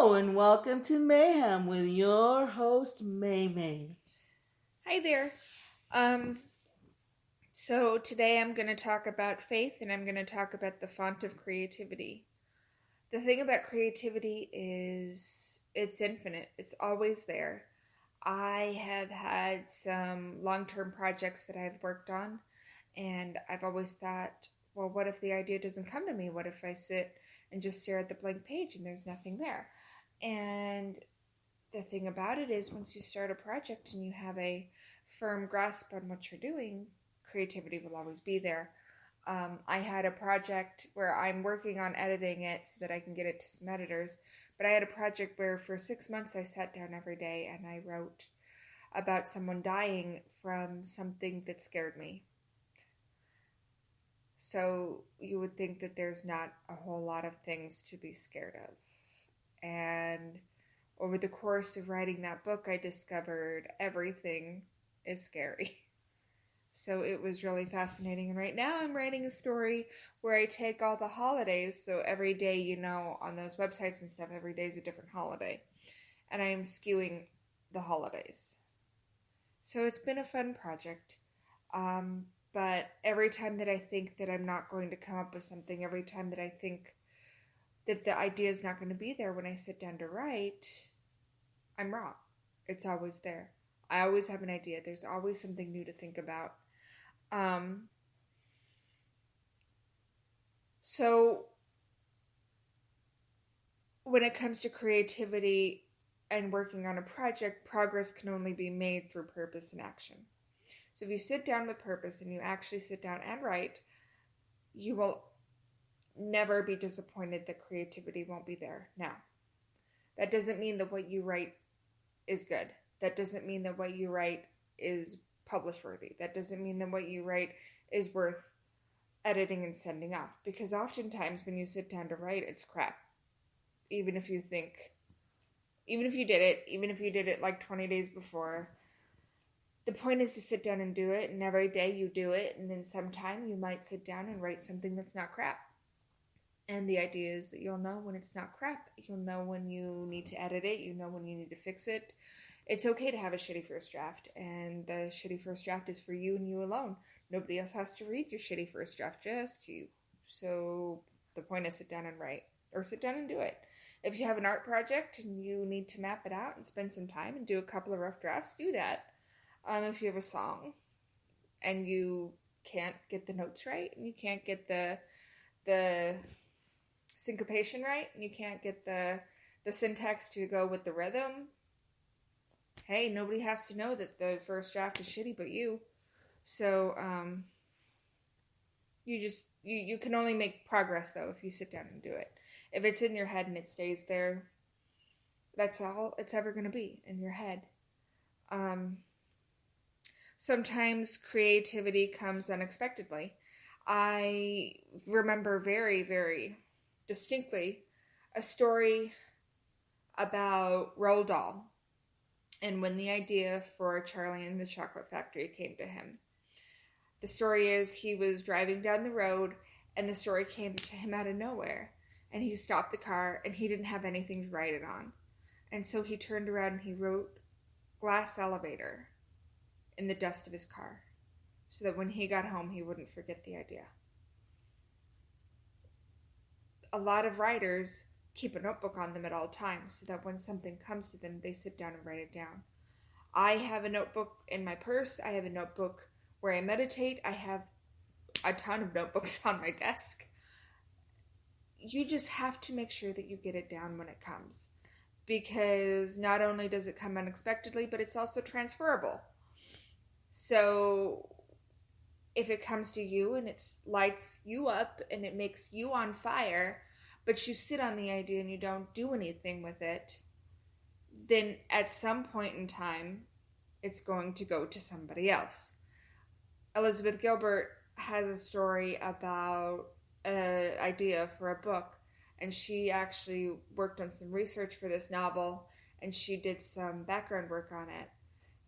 Hello and welcome to Mayhem with your host May May. Hi there. So today I'm going to talk about faith and I'm going to talk about the font of creativity. The thing about creativity is it's infinite. It's always there. I have had some long-term projects that I've worked on, and I've always thought, well, what if the idea doesn't come to me? What if I sit and just stare at the blank page and there's nothing there? And the thing about it is once you start a project and you have a firm grasp on what you're doing, creativity will always be there. I had a project where I'm working on editing it so that I can get it to some editors, but I had a project where for 6 months I sat down every day and I wrote about someone dying from something that scared me. So you would think that there's not a whole lot of things to be scared of. And over the course of writing that book, I discovered everything is scary. So it was really fascinating. And right now I'm writing a story where I take all the holidays. So every day, on those websites and stuff, every day is a different holiday. And I am skewing the holidays. So it's been a fun project. But every time that I think that I'm not going to come up with something, every time that I think that the idea is not going to be there when I sit down to write, I'm wrong. It's always there. I always have an idea. There's always something new to think about. So when it comes to creativity and working on a project, progress can only be made through purpose and action. So if you sit down with purpose and you actually sit down and write, you will never be disappointed that creativity won't be there. Now, that doesn't mean that what you write is good. That doesn't mean that what you write is publish worthy. That doesn't mean that what you write is worth editing and sending off. Because oftentimes when you sit down to write, it's crap. Even if you did it like 20 days before, the point is to sit down and do it, and every day you do it, and then sometime you might sit down and write something that's not crap. And the idea is that you'll know when it's not crap. You'll know when you need to edit it. You know when you need to fix it. It's okay to have a shitty first draft, and the shitty first draft is for you and you alone. Nobody else has to read your shitty first draft, just you. So the point is sit down and write, or sit down and do it. If you have an art project and you need to map it out and spend some time and do a couple of rough drafts, do that. If you have a song and you can't get the notes right, and you can't get the syncopation right, and you can't get the syntax to go with the rhythm, hey, nobody has to know that the first draft is shitty but you. So you can only make progress though if you sit down and do it. If it's in your head and it stays there, that's all it's ever going to be, in your head. Sometimes creativity comes unexpectedly. I remember very, very distinctly a story about Roald Dahl, and when the idea for Charlie and the Chocolate Factory came to him. The story is he was driving down the road and the story came to him out of nowhere, and he stopped the car and he didn't have anything to write it on. And so he turned around and he wrote glass elevator in the dust of his car so that when he got home he wouldn't forget the idea. A lot of writers keep a notebook on them at all times so that when something comes to them, they sit down and write it down. I have a notebook in my purse. I have a notebook where I meditate. I have a ton of notebooks on my desk. You just have to make sure that you get it down when it comes, because not only does it come unexpectedly, but it's also transferable. So if it comes to you and it lights you up and it makes you on fire, but you sit on the idea and you don't do anything with it, then at some point in time, it's going to go to somebody else. Elizabeth Gilbert has a story about an idea for a book, and she actually worked on some research for this novel, and she did some background work on it.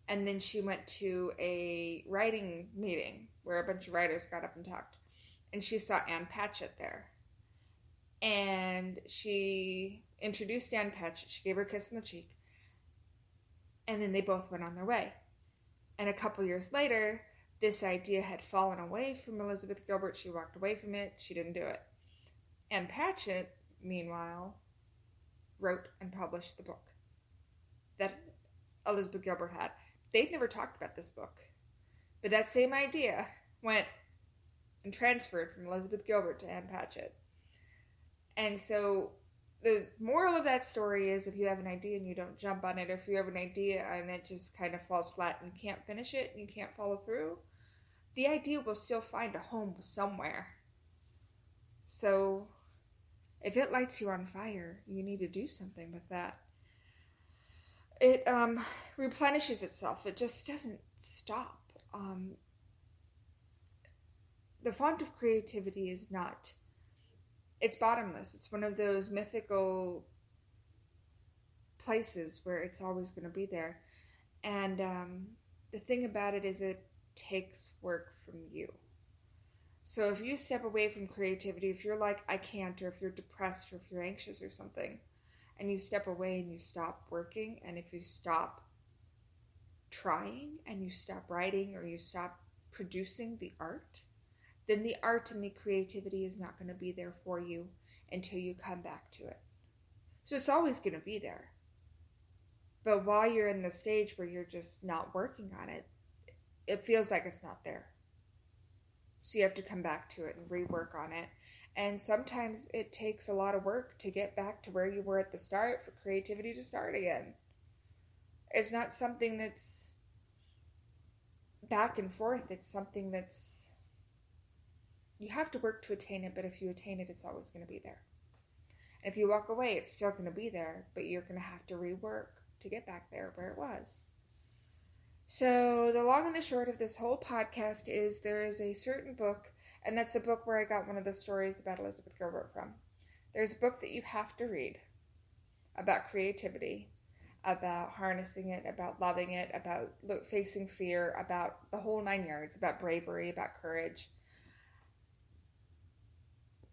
And then she went to a writing meeting where a bunch of writers got up and talked. And she saw Ann Patchett there. And she introduced Ann Patchett. She gave her a kiss on the cheek. And then they both went on their way. And a couple years later, this idea had fallen away from Elizabeth Gilbert. She walked away from it. She didn't do it. Ann Patchett, meanwhile, wrote and published the book that Elizabeth Gilbert had. They'd never talked about this book. But that same idea went and transferred from Elizabeth Gilbert to Ann Patchett. And so the moral of that story is, if you have an idea and you don't jump on it, or if you have an idea and it just kind of falls flat and you can't finish it and you can't follow through, the idea will still find a home somewhere. So if it lights you on fire, you need to do something with that. It replenishes itself. It just doesn't stop. The font of creativity is not, it's bottomless. It's one of those mythical places where it's always going to be there. And the thing about it is, it takes work from you. So if you step away from creativity, if you're like, I can't, or if you're depressed, or if you're anxious or something, and you step away and you stop working, and if you stop trying and you stop writing, or you stop producing the art, then the art and the creativity is not going to be there for you until you come back to it. So it's always going to be there. But while you're in the stage where you're just not working on it, it feels like it's not there. So you have to come back to it and rework on it. And sometimes it takes a lot of work to get back to where you were at the start for creativity to start again. It's not something that's back and forth. It's something that's, you have to work to attain it, but if you attain it, it's always going to be there. And if you walk away, it's still going to be there, but you're going to have to rework to get back there where it was. So the long and the short of this whole podcast is, there is a certain book, and that's a book where I got one of the stories about Elizabeth Gilbert from. There's a book that you have to read about creativity, about harnessing it, about loving it, about facing fear, about the whole 9 yards, about bravery, about courage.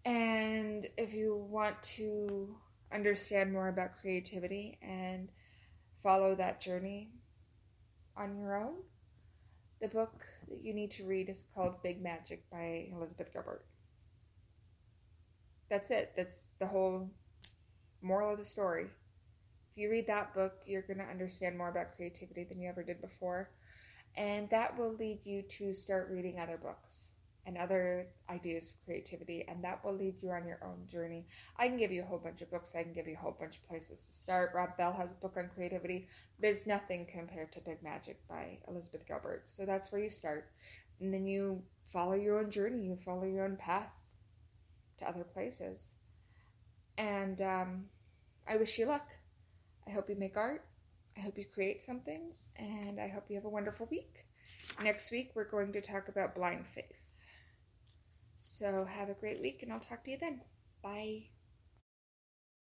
And if you want to understand more about creativity and follow that journey on your own, the book that you need to read is called Big Magic by Elizabeth Gilbert. That's it. That's the whole moral of the story. If you read that book, you're going to understand more about creativity than you ever did before. And that will lead you to start reading other books and other ideas of creativity, and that will lead you on your own journey. I can give you a whole bunch of books. I can give you a whole bunch of places to start. Rob Bell has a book on creativity, but it's nothing compared to Big Magic by Elizabeth Gilbert. So that's where you start. And then you follow your own journey. You follow your own path to other places. And I wish you luck. I hope you make art. I hope you create something. And I hope you have a wonderful week. Next week, we're going to talk about blind faith. So have a great week, and I'll talk to you then. Bye.